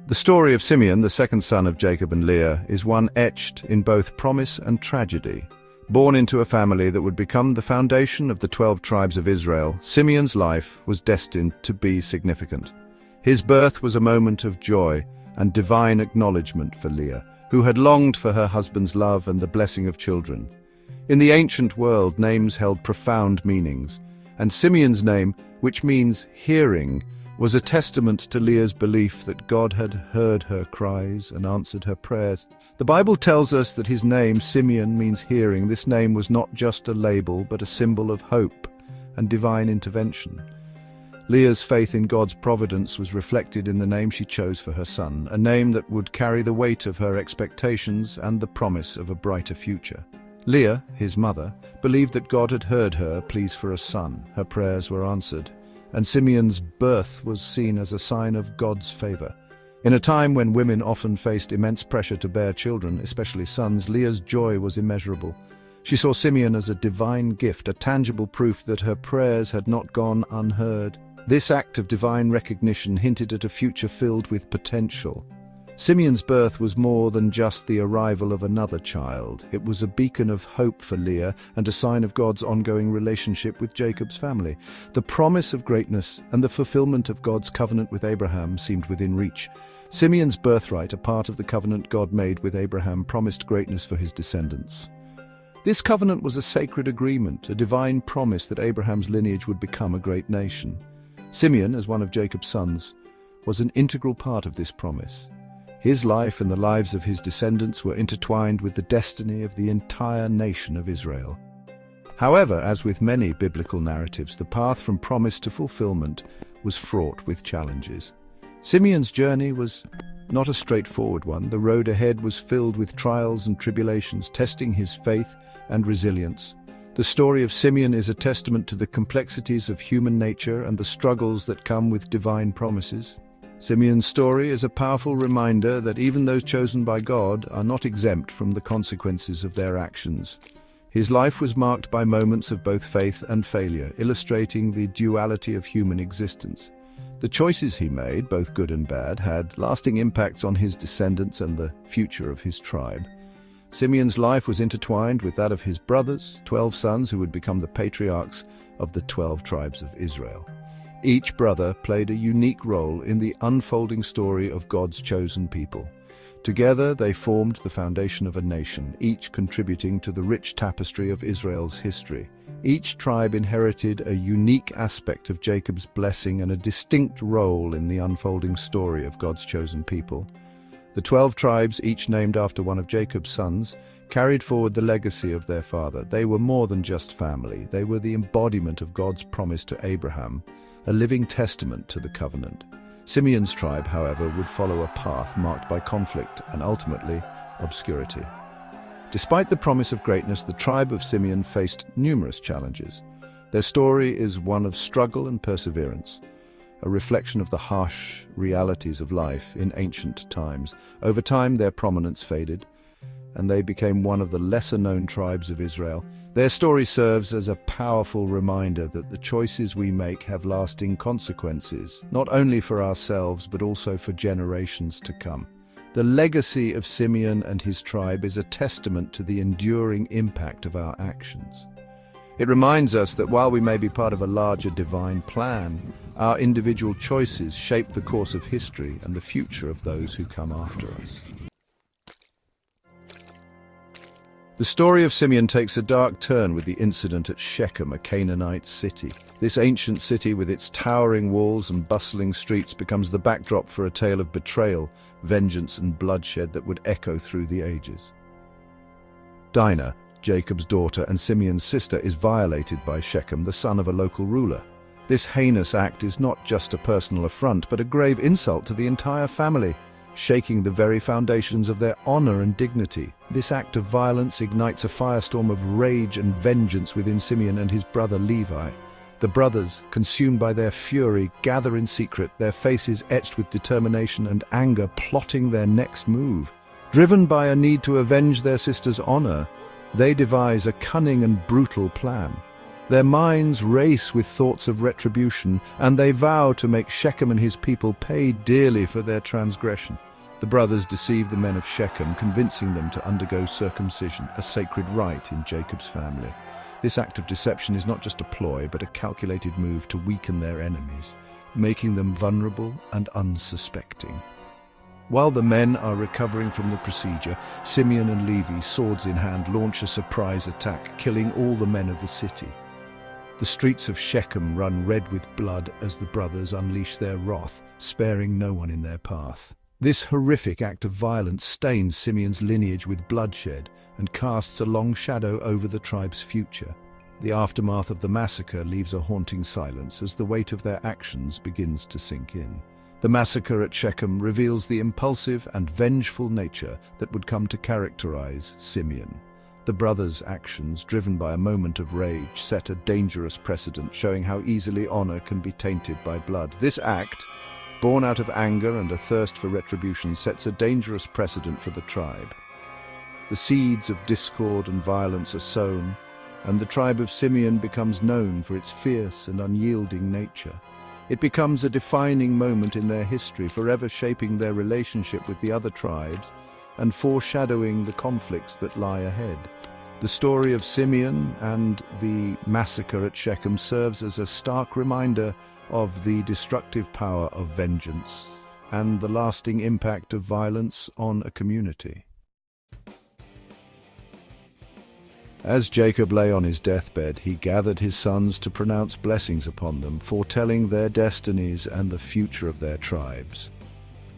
The story of Simeon, the second son of Jacob and Leah, is one etched in both promise and tragedy. Born into a family that would become the foundation of the 12 tribes of Israel, Simeon's life was destined to be significant. His birth was a moment of joy and divine acknowledgement for Leah, who had longed for her husband's love and the blessing of children. In the ancient world, names held profound meanings, and Simeon's name, which means hearing, was a testament to Leah's belief that God had heard her cries and answered her prayers. The Bible tells us that his name, Simeon, means hearing. This name was not just a label, but a symbol of hope and divine intervention. Leah's faith in God's providence was reflected in the name she chose for her son, a name that would carry the weight of her expectations and the promise of a brighter future. Leah, his mother, believed that God had heard her pleas for a son. Her prayers were answered, and Simeon's birth was seen as a sign of God's favor. In a time when women often faced immense pressure to bear children, especially sons, Leah's joy was immeasurable. She saw Simeon as a divine gift, a tangible proof that her prayers had not gone unheard. This act of divine recognition hinted at a future filled with potential. Simeon's birth was more than just the arrival of another child. It was a beacon of hope for Leah and a sign of God's ongoing relationship with Jacob's family. The promise of greatness and the fulfillment of God's covenant with Abraham seemed within reach. Simeon's birthright, a part of the covenant God made with Abraham, promised greatness for his descendants. This covenant was a sacred agreement, a divine promise that Abraham's lineage would become a great nation. Simeon, as one of Jacob's sons, was an integral part of this promise. His life and the lives of his descendants were intertwined with the destiny of the entire nation of Israel. However, as with many biblical narratives, the path from promise to fulfillment was fraught with challenges. Simeon's journey was not a straightforward one. The road ahead was filled with trials and tribulations, testing his faith and resilience. The story of Simeon is a testament to the complexities of human nature and the struggles that come with divine promises. Simeon's story is a powerful reminder that even those chosen by God are not exempt from the consequences of their actions. His life was marked by moments of both faith and failure, illustrating the duality of human existence. The choices he made, both good and bad, had lasting impacts on his descendants and the future of his tribe. Simeon's life was intertwined with that of his brothers, 12 sons who would become the patriarchs of the 12 tribes of Israel. Each brother played a unique role in the unfolding story of God's chosen people. Together they formed the foundation of a nation, each contributing to the rich tapestry of Israel's history. Each tribe inherited a unique aspect of Jacob's blessing and a distinct role in the unfolding story of God's chosen people. The 12 tribes, each named after one of Jacob's sons, carried forward the legacy of their father. They were more than just family. They were the embodiment of God's promise to Abraham, a living testament to the covenant. Simeon's tribe, however, would follow a path marked by conflict and ultimately obscurity. Despite the promise of greatness, the tribe of Simeon faced numerous challenges. Their story is one of struggle and perseverance, a reflection of the harsh realities of life in ancient times. Over time, their prominence faded, and they became one of the lesser-known tribes of Israel. Their story serves as a powerful reminder that the choices we make have lasting consequences, not only for ourselves but also for generations to come. The legacy of Simeon and his tribe is a testament to the enduring impact of our actions. It reminds us that while we may be part of a larger divine plan, our individual choices shape the course of history and the future of those who come after us. The story of Simeon takes a dark turn with the incident at Shechem, a Canaanite city. This ancient city, with its towering walls and bustling streets, becomes the backdrop for a tale of betrayal, vengeance, and bloodshed that would echo through the ages. Dinah, Jacob's daughter and Simeon's sister, is violated by Shechem, the son of a local ruler. This heinous act is not just a personal affront, but a grave insult to the entire family, shaking the very foundations of their honor and dignity. This act of violence ignites a firestorm of rage and vengeance within Simeon and his brother Levi. The brothers, consumed by their fury, gather in secret, their faces etched with determination and anger, plotting their next move. Driven by a need to avenge their sister's honor, they devise a cunning and brutal plan. Their minds race with thoughts of retribution, and they vow to make Shechem and his people pay dearly for their transgression. The brothers deceive the men of Shechem, convincing them to undergo circumcision, a sacred rite in Jacob's family. This act of deception is not just a ploy, but a calculated move to weaken their enemies, making them vulnerable and unsuspecting. While the men are recovering from the procedure, Simeon and Levi, swords in hand, launch a surprise attack, killing all the men of the city. The streets of Shechem run red with blood as the brothers unleash their wrath, sparing no one in their path. This horrific act of violence stains Simeon's lineage with bloodshed and casts a long shadow over the tribe's future. The aftermath of the massacre leaves a haunting silence as the weight of their actions begins to sink in. The massacre at Shechem reveals the impulsive and vengeful nature that would come to characterize Simeon. The brothers' actions, driven by a moment of rage, set a dangerous precedent, showing how easily honor can be tainted by blood. This act, born out of anger and a thirst for retribution, sets a dangerous precedent for the tribe. The seeds of discord and violence are sown, and the tribe of Simeon becomes known for its fierce and unyielding nature. It becomes a defining moment in their history, forever shaping their relationship with the other tribes and foreshadowing the conflicts that lie ahead. The story of Simeon and the massacre at Shechem serves as a stark reminder of the destructive power of vengeance and the lasting impact of violence on a community. As Jacob lay on his deathbed, he gathered his sons to pronounce blessings upon them, foretelling their destinies and the future of their tribes.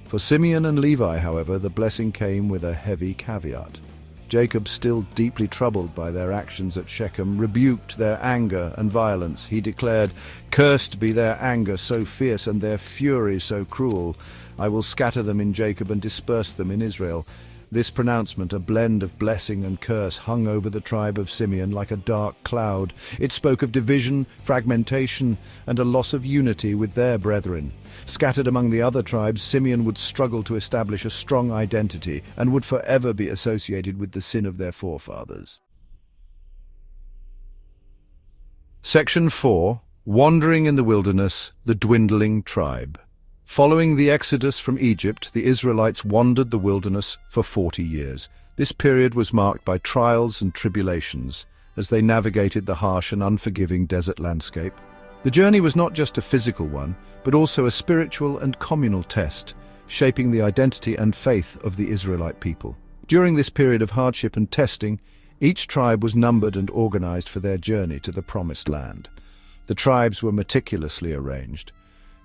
For Simeon and Levi, however, the blessing came with a heavy caveat. Jacob, still deeply troubled by their actions at Shechem, rebuked their anger and violence. He declared, "Cursed be their anger so fierce and their fury so cruel. I will scatter them in Jacob and disperse them in Israel." This pronouncement, a blend of blessing and curse, hung over the tribe of Simeon like a dark cloud. It spoke of division, fragmentation, and a loss of unity with their brethren. Scattered among the other tribes, Simeon would struggle to establish a strong identity and would forever be associated with the sin of their forefathers. Section 4. Wandering in the Wilderness, the Dwindling Tribe. Following the exodus from Egypt, the Israelites wandered the wilderness for 40 years. This period was marked by trials and tribulations as they navigated the harsh and unforgiving desert landscape. The journey was not just a physical one, but also a spiritual and communal test, shaping the identity and faith of the Israelite people. During this period of hardship and testing, each tribe was numbered and organized for their journey to the Promised Land. The tribes were meticulously arranged,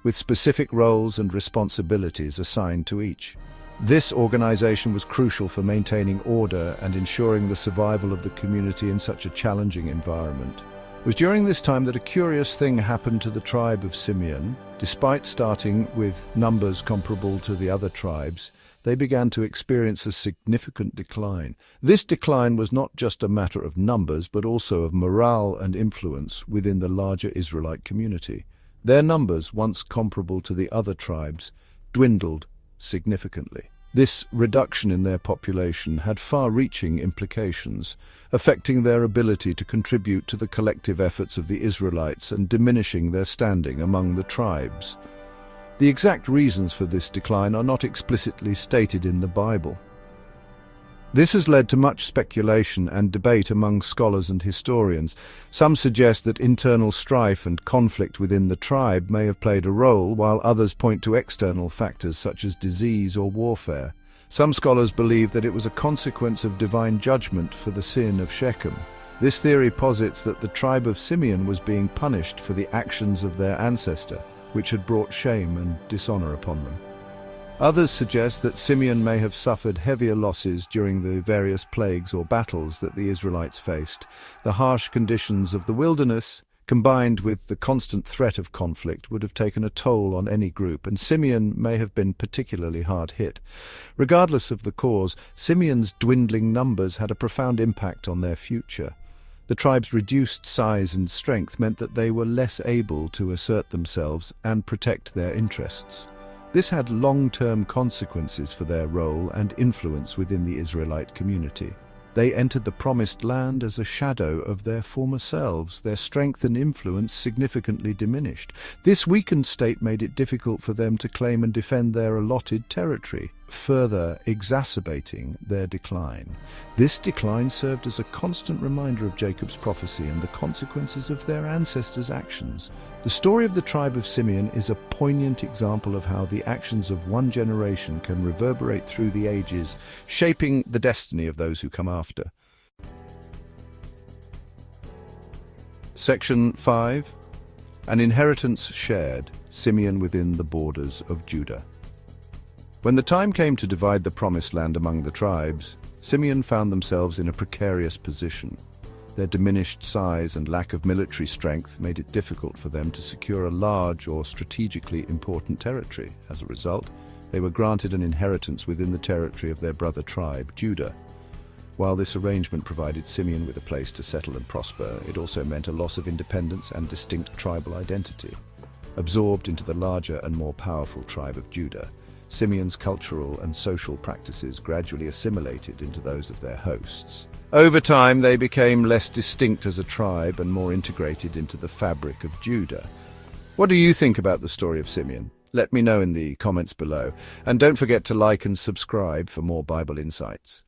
with specific roles and responsibilities assigned to each. This organization was crucial for maintaining order and ensuring the survival of the community in such a challenging environment. It was during this time that a curious thing happened to the tribe of Simeon. Despite starting with numbers comparable to the other tribes, they began to experience a significant decline. This decline was not just a matter of numbers, but also of morale and influence within the larger Israelite community. Their numbers, once comparable to the other tribes, dwindled significantly. This reduction in their population had far-reaching implications, affecting their ability to contribute to the collective efforts of the Israelites and diminishing their standing among the tribes. The exact reasons for this decline are not explicitly stated in the Bible. This has led to much speculation and debate among scholars and historians. Some suggest that internal strife and conflict within the tribe may have played a role, while others point to external factors such as disease or warfare. Some scholars believe that it was a consequence of divine judgment for the sin of Shechem. This theory posits that the tribe of Simeon was being punished for the actions of their ancestor, which had brought shame and dishonor upon them. Others suggest that Simeon may have suffered heavier losses during the various plagues or battles that the Israelites faced. The harsh conditions of the wilderness, combined with the constant threat of conflict, would have taken a toll on any group, and Simeon may have been particularly hard hit. Regardless of the cause, Simeon's dwindling numbers had a profound impact on their future. The tribe's reduced size and strength meant that they were less able to assert themselves and protect their interests. This had long-term consequences for their role and influence within the Israelite community. They entered the promised land as a shadow of their former selves. Their strength and influence significantly diminished. This weakened state made it difficult for them to claim and defend their allotted territory, further exacerbating their decline. This decline served as a constant reminder of Jacob's prophecy and the consequences of their ancestors' actions. The story of the tribe of Simeon is a poignant example of how the actions of one generation can reverberate through the ages, shaping the destiny of those who come after. Section 5. An inheritance shared, Simeon within the borders of Judah. When the time came to divide the promised land among the tribes, Simeon found themselves in a precarious position. Their diminished size and lack of military strength made it difficult for them to secure a large or strategically important territory. As a result, they were granted an inheritance within the territory of their brother tribe, Judah. While this arrangement provided Simeon with a place to settle and prosper, it also meant a loss of independence and distinct tribal identity. Absorbed into the larger and more powerful tribe of Judah, Simeon's cultural and social practices gradually assimilated into those of their hosts. Over time, they became less distinct as a tribe and more integrated into the fabric of Judah. What do you think about the story of Simeon? Let me know in the comments below. And don't forget to like and subscribe for more Bible insights.